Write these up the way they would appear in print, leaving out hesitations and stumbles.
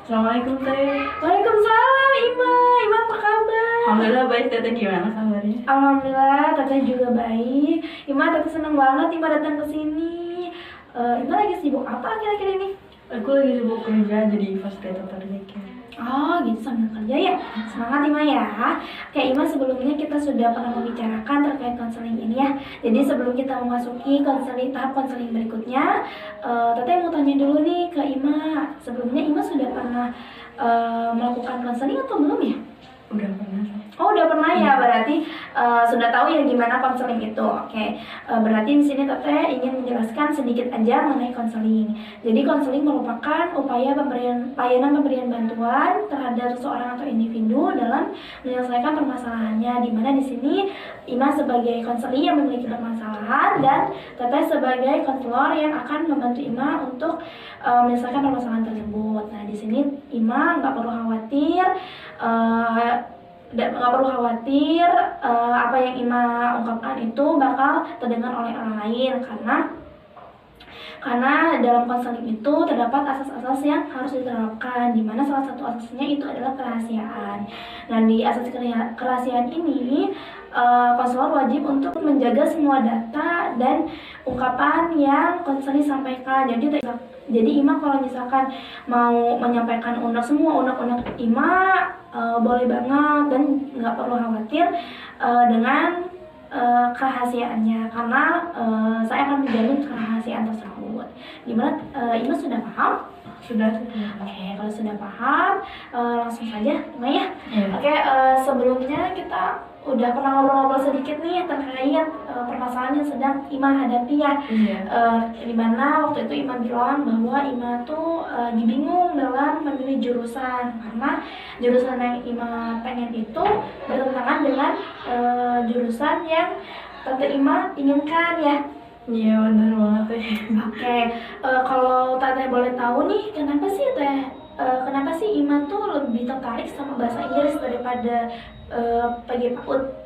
Assalamualaikum Teh. Waalaikumsalam Ima. Ima apa kabar? Alhamdulillah baik. Teteh gimana kabarnya? Alhamdulillah Teteh juga baik. Ima, Teteh senang banget Ima datang ke sini. Ima lagi sibuk apa akhir-akhir ini? Aku lagi sibuk kerja jadi fasilitator daycare. Oh gitu, sambil kerja ya. Semangat Ima ya. Oke Ima, sebelumnya kita sudah pernah membicarakan terkait konseling ini ya. Jadi sebelum kita memasuki tahap konseling berikutnya, Teteh mau tanya dulu nih ke Ima. Sebelumnya Ima sudah pernah melakukan konseling atau belum ya? Udah pernah. Oh udah pernah ya, berarti sudah tahu ya gimana konseling itu. Oke, berarti di sini Teteh ingin menjelaskan sedikit aja mengenai konseling. Jadi konseling merupakan upaya layanan pemberian bantuan terhadap seseorang atau individu dalam menyelesaikan permasalahannya. Di mana di sini Ima sebagai konseling yang memiliki permasalahan dan Teteh sebagai konselor yang akan membantu Ima untuk menyelesaikan permasalahan tersebut. Nah di sini Ima nggak perlu khawatir. Nggak perlu khawatir apa yang Ima ungkapkan itu bakal terdengar oleh orang lain karena dalam konseling itu terdapat asas-asas yang harus diterapkan, di mana salah satu asasnya itu adalah kerahasiaan. Dan di asas kerahasiaan ini konselor wajib untuk menjaga semua data dan ungkapan yang konseling sampaikan. Jadi Ima kalau misalkan mau menyampaikan semua unek-unek Ima boleh banget dan nggak perlu khawatir dengan kerahasiaannya, karena saya akan menjamin kerahasiaan tersebut. Gimana Ima sudah paham? Sudah. Oke, kalau sudah paham langsung saja Ima ya. Iya. Oke, sebelumnya kita udah pernah ngobrol-ngobrol sedikit nih terkait permasalahan yang sedang Ima hadapi ya. Iya. Dimana waktu itu Ima bilang bahwa Ima tuh lagi bingung dalam memilih jurusan, karena jurusan yang Ima pengen itu bertentangan dengan jurusan yang Tante Ima inginkan ya. Iya benar banget Teh. Oke, kalau Teteh boleh tahu nih, kenapa sih Ima tuh lebih tertarik sama bahasa Inggris daripada PG PAUD?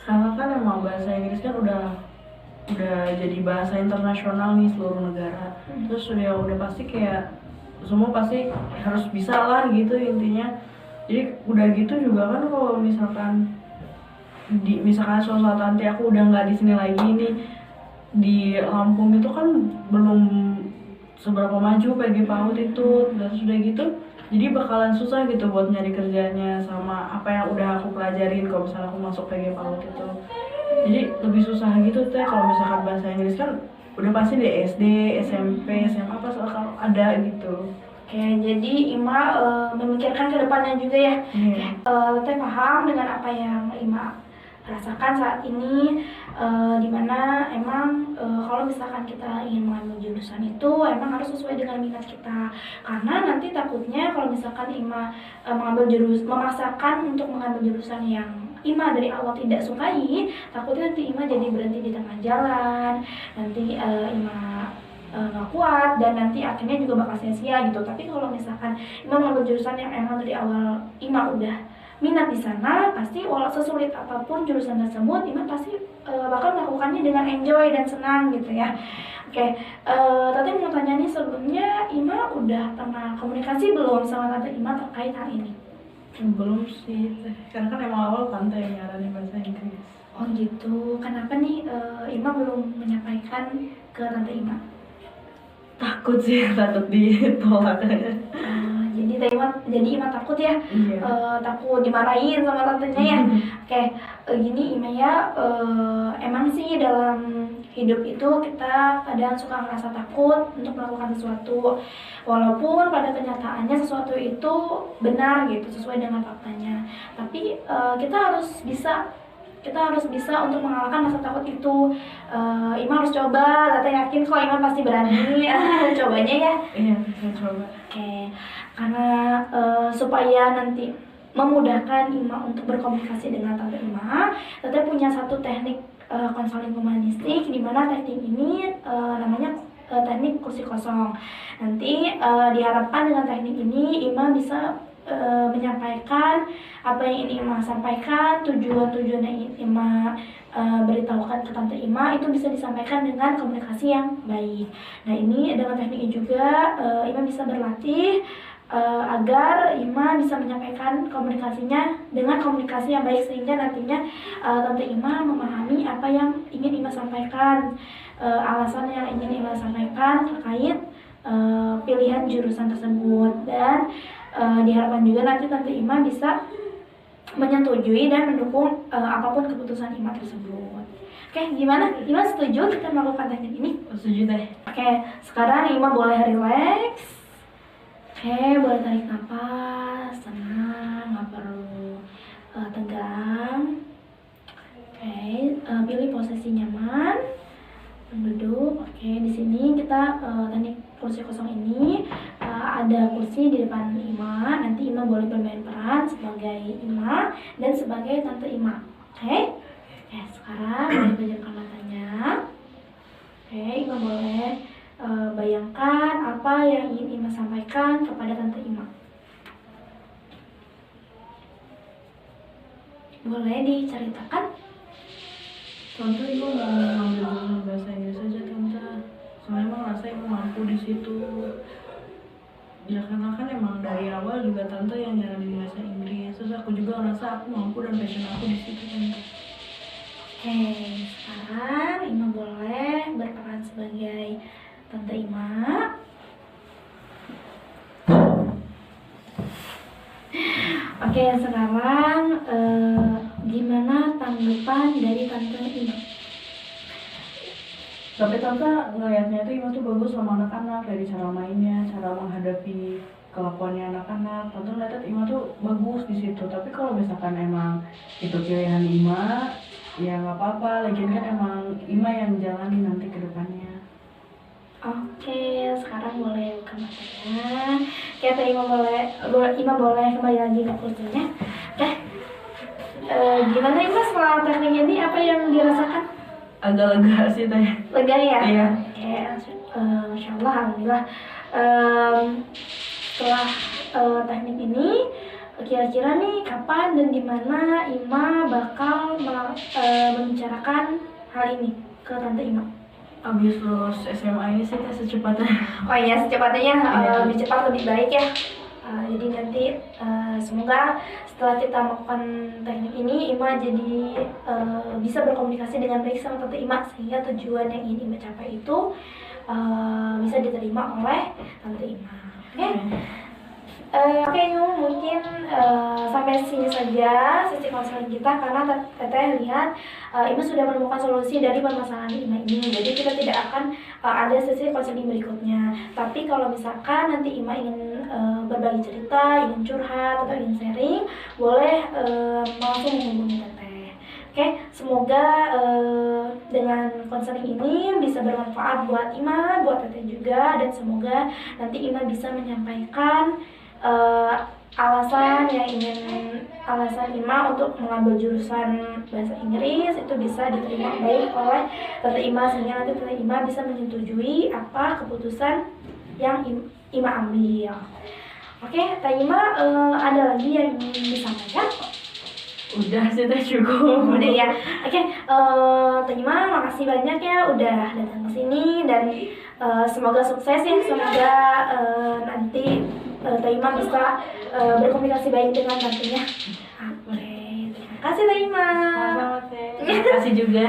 Karena kan emang bahasa Inggris kan udah jadi bahasa internasional nih seluruh negara. Terus udah pasti kayak semua pasti harus bisa lah gitu intinya. Jadi udah gitu juga kan kalau misalkan suatu saat nanti aku udah nggak di sini lagi nih di Lampung itu kan belum seberapa maju PG PAUD itu, dan sudah gitu jadi bakalan susah gitu buat nyari kerjanya sama apa yang udah aku pelajarin kalau misalnya aku masuk PG PAUD itu. Jadi lebih susah gitu Teh. Kalau misalkan bahasa Inggris kan udah pasti di SD, SMP, SMA pas kalau ada gitu. Oke, jadi Ima memikirkan ke depannya juga ya. Teteh paham dengan apa yang Ima rasakan saat ini, dimana emang kalau misalkan kita ingin mengambil jurusan itu emang harus sesuai dengan minat kita, karena nanti takutnya kalau misalkan Ima memaksakan untuk mengambil jurusan yang Ima dari awal tidak sukai, takutnya nanti Ima jadi berhenti di tengah jalan, nanti Ima nggak kuat dan nanti akhirnya juga bakal sia-sia gitu. Tapi kalau misalkan Ima mengambil jurusan yang emang dari awal Ima udah minat di sana, pasti walau sesulit apapun jurusan tersebut, Ima pasti bakal melakukannya dengan enjoy dan senang gitu ya. Oke, Tante mau tanya nih, sebelumnya Ima udah pernah komunikasi belum sama Tante Ima terkait hal ini? Belum sih Teh. Karena kan emang awal kan Teh yang nyaranin bahasa Inggris. Oh gitu, kenapa nih Ima belum menyampaikan ke Tante Ima? Takut sih, takut ditolak. Jadi Ima takut ya. Iya. Takut dimarahin sama tantenya ya. Oke, gini Ima ya, emang sih dalam hidup itu kita kadang suka ngerasa takut untuk melakukan sesuatu, walaupun pada kenyataannya sesuatu itu benar gitu, sesuai dengan faktanya. Tapi kita harus bisa untuk mengalahkan rasa takut itu. Ima harus coba. Tante yakin kok Ima pasti berani. Cobanya ya. Iya, saya coba. Oke, karena supaya nanti memudahkan Ima untuk berkomunikasi dengan Tante Ima, Tante punya satu teknik konseling humanistik, di mana teknik ini namanya teknik kursi kosong. Nanti diharapkan dengan teknik ini Ima bisa menyampaikan apa yang ingin Ima sampaikan, tujuan-tujuan yang ingin Ima beritahukan ke Tante Ima itu bisa disampaikan dengan komunikasi yang baik. Nah ini dengan teknik ini juga Ima bisa berlatih agar Ima bisa menyampaikan komunikasinya dengan komunikasi yang baik sehingga nantinya Tante Ima memahami apa yang ingin Ima sampaikan, alasan yang ingin Ima sampaikan terkait pilihan jurusan tersebut, dan diharapkan juga nanti Tante Ima bisa menyetujui dan mendukung apapun keputusan Ima tersebut. Oke, gimana? Ima setuju kita melakukan teknik ini? Setuju deh. Oke, sekarang Ima boleh relax. Oke, boleh tarik nafas, tenang, nggak perlu tegang. Oke, pilih posisi nyaman, duduk. Oke, di sini kita teknik kursi kosong ini ada kursi di depan Ima. Nanti Ima boleh bermain peran sebagai Ima dan sebagai Tante Ima. Oke, sekarang boleh pejamkan matanya. Oke, Ima boleh bayangkan apa yang ingin Ima sampaikan kepada Tante Ima. Boleh diceritakan? Tante, Ima mau ngambil jurusan bahasa Inggris aja Tante. Soalnya emang rasa Ima mampu di situ. Ya karena kan emang dari awal juga Tante yang nyaranin bahasa Inggris. Terus aku juga ngerasa aku mampu dan passion aku di situ Tante. Oke, sekarang Ima boleh berperan sebagai Tante Ima. Oke, sekarang gimana tanggapan dari Tante Ima? Tapi Tante ngelihatnya itu Ima tuh bagus sama anak-anak, dari cara mainnya, cara menghadapi kelakuannya anak-anak. Tante ngeliatnya Ima tuh bagus di situ. Tapi kalau misalkan emang itu pilihan Ima, ya nggak apa-apa. Lagian kan emang Ima yang jalani nanti ke depannya. Oke, sekarang boleh buka matanya. Oke, Tante Ima boleh kembali lagi ke kursinya. Oke, gimana Ima setelah teknik ini, apa yang dirasakan? Agak lega sih Teh. Lega ya? Iya. Oke, Masya Allah, Alhamdulillah. Setelah teknik ini, kira-kira nih kapan dan di mana Ima bakal membicarakan hal ini ke Tante Ima? Abis lulus SMA ini sih Teh secepatnya. Oh iya, secepatnya Iya. lebih cepat lebih baik ya. Jadi nanti semoga setelah kita melakukan teknik ini, Ima jadi bisa berkomunikasi dengan baik sama Tante Ima sehingga tujuan yang ingin Ima capai itu bisa diterima oleh Tante Ima. Oke? Oke, mungkin sampai sini saja sesi konseling kita karena Teteh lihat Ima sudah menemukan solusi dari permasalahan Ima ini. Jadi kita tidak akan ada sesi konseling berikutnya. Tapi kalau misalkan nanti Ima ingin berbagi cerita, ingin curhat atau ingin sharing, boleh langsung menghubungi Teteh. Oke, semoga dengan konseling ini bisa bermanfaat buat Ima, buat Teteh juga, dan semoga nanti Ima bisa menyampaikan alasan Ima untuk mengambil jurusan bahasa Inggris itu bisa diterima baik oleh Tante Ima sehingga nanti Tante Ima bisa menyetujui apa keputusan yang Ima ambil. Oke, Tante Ima ada lagi yang ingin disampaikan? Udah sih Teh, cukup. Udah ya. Oke, Tante Ima makasih banyak ya udah datang ke sini dan semoga sukses ya. Semoga nanti Tante Ima bisa berkomunikasi baik dengan tantenya. Oke, terima kasih Tante Ima. Sama-sama Teh. Terima kasih juga.